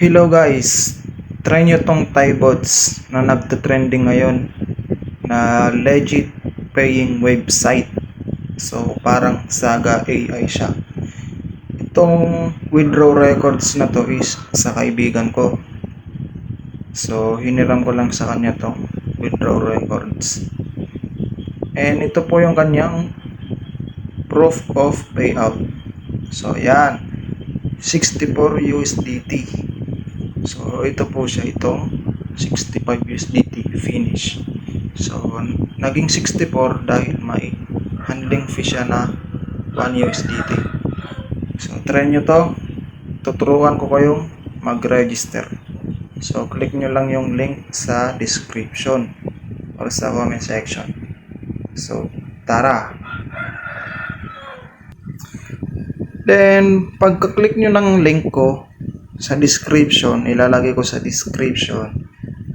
Hello guys, try nyo tong Thai bots na nagte-trending ngayon na legit paying website. So parang Saga AI siya. Itong withdraw records na to is sa kaibigan ko. So hiniram ko lang sa kanya tong withdraw records. And ito po yung kanyang proof of payout. So yan, 64 USDT. So ito po siya, itong 65 USDT finish. So naging 64 dahil may handling fee siya na 1 USDT. So try nyo to. Tuturuan ko kayong mag-register. So click nyo lang yung link sa description or sa comment section. So tara. Then pagka-click nyo ng link ko sa description, ilalagay ko sa description,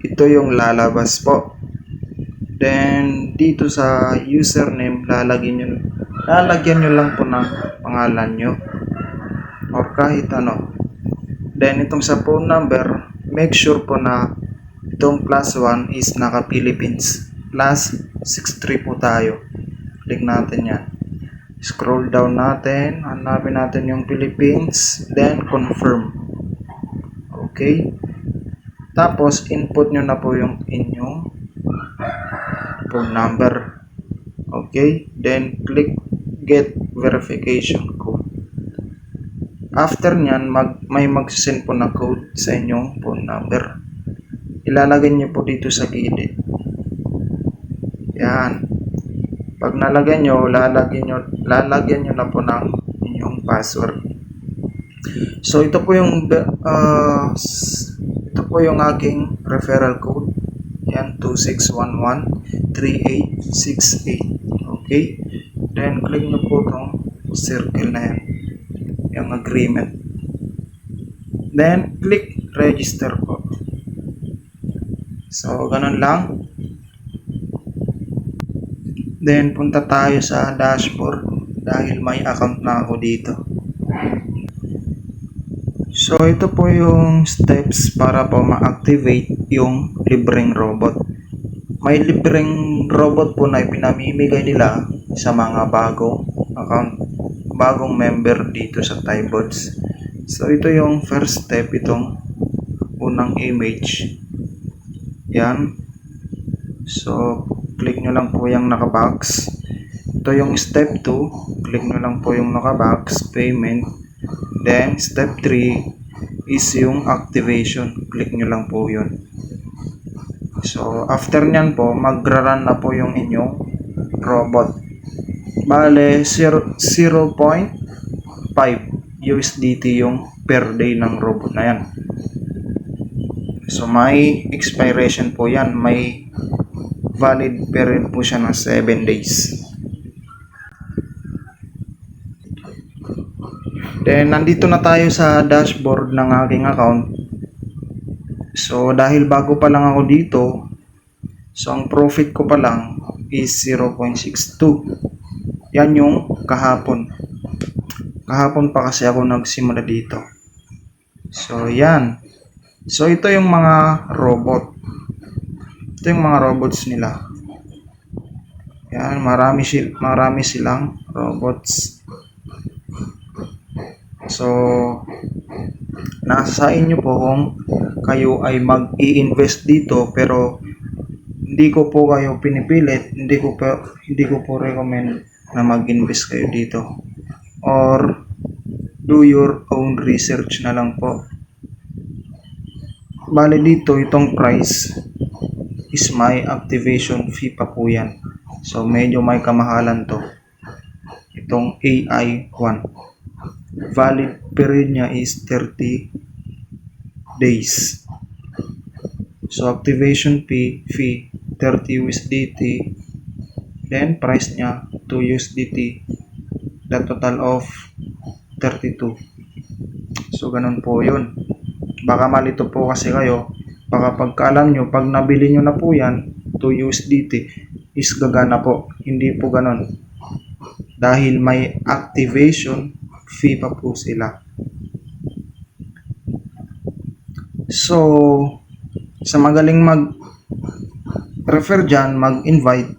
ito yung lalabas po. Then dito sa username, lalagyan nyo lang po ng pangalan nyo or kahit ano. Then itong sa phone number, make sure po na itong +1 is naka Philippines, +63 po tayo. Click natin yan, scroll down natin, hanapin natin yung Philippines, then confirm. Okay, tapos input nyo na po yung inyong phone number. Okay, then click get verification code. After nyan, may mag-send po na code sa inyong phone number. Ilalagay nyo po dito sa gilid. Yan, pag nalagay nyo, lalagyan nyo na po ng inyong password. So ito po yung aking referral code. Yan, 26113868. Okay, then click nyo po itong circle na yan, yung agreement, then click register po. So ganun lang. Then punta tayo sa dashboard dahil may account na ako dito. So ito po yung steps para po ma-activate yung libreng robot. May libreng robot po na ipinamimigay nila sa mga bagong account, bagong member dito sa Thai bots. So ito yung first step, itong unang image. Yan. So click nyo lang po yung nakabox. Ito yung step 2, click nyo lang po yung nakabox, payment. Then step 3 is yung activation, click nyo lang po yun. So after nyan po, magra-run na po yung inyong robot. Bale 0.5 USDT yung per day ng robot na yan. So may expiration po yan, may valid period po siya ng 7 days. Then nandito na tayo sa dashboard ng aking account. So dahil bago pa lang ako dito, so ang profit ko pa lang is 0.62. Yan yung kahapon. Kahapon pa kasi ako nagsimula dito. So yan. So ito yung mga robot. Ito yung mga robots nila. Yan, marami silang robots. So nasa inyo po kung kayo ay mag-i-invest dito, pero hindi ko po kayo pinipilit, hindi ko po recommend na mag-invest kayo dito, or do your own research na lang po. Bale dito, itong price is my activation fee pa po yan. So medyo may kamahalan to. Itong AI1, valid period niya is 30 days. So activation fee 30 USDT, then price niya 2 USDT, the total of 32. So ganun po yun. Baka malito po kasi kayo, baka pagkaalam nyo, pag nabili nyo na po yan 2 USDT is gagana po. Hindi po ganun, dahil may activation fee pa po sila. So, sa magaling mag-refer dyan, mag-invite,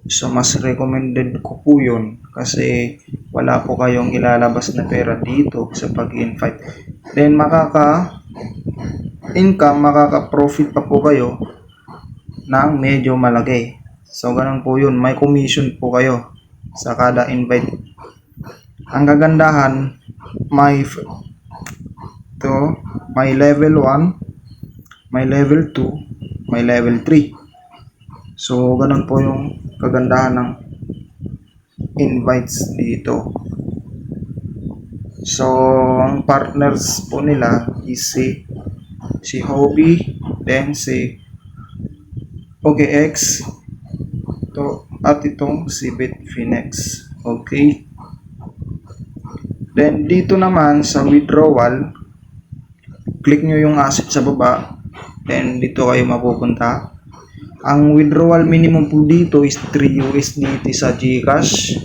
so mas recommended ko po yun kasi wala po kayong ilalabas na pera dito sa pag-invite. Then, makaka-income, makaka-profit pa po kayo ng medyo malaki. So, ganun po yun. May commission po kayo sa kada invite. Ang kagandahan, may may level 1, may level 2, may level 3. So, ganun po yung kagandahan ng invites dito. So, ang partners po nila is si Hobby, then si OKX, at itong si Bitfinex. Okay. Then, dito naman sa withdrawal, click nyo yung asset sa baba, then dito kayo mapupunta. Ang withdrawal minimum po dito is 3 USDT sa GCash,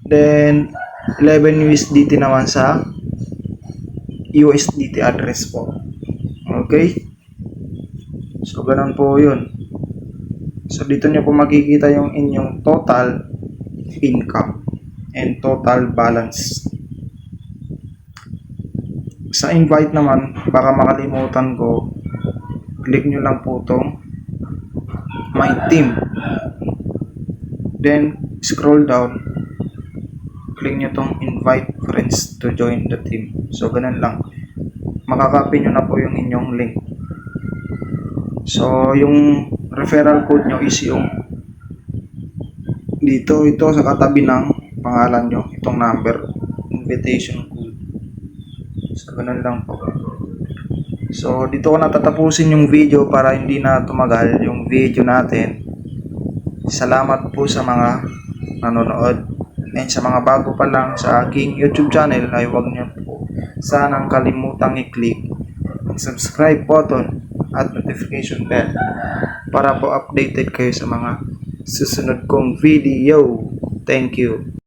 then 11 USDT naman sa USDT address po. Okay? So, ganun po yun. So, dito nyo po makikita yung inyong total income and total balance. Sa invite naman, baka makalimutan ko, click nyo lang po itong my team. Then, scroll down, click nyo itong invite friends to join the team. So, ganun lang. Makakopy nyo na po yung inyong link. So, yung referral code nyo is yung dito, ito sa katabi ng pangalan nyo, itong number, invitation code. So, ganun lang po. So, dito ko natatapusin yung video para hindi na tumagal yung video natin. Salamat po sa mga nanonood. And sa mga bago pa lang sa aking YouTube channel ay huwag niyo po sanang kalimutang i-click ang subscribe button at notification bell para po updated kayo sa mga susunod kong video. Thank you.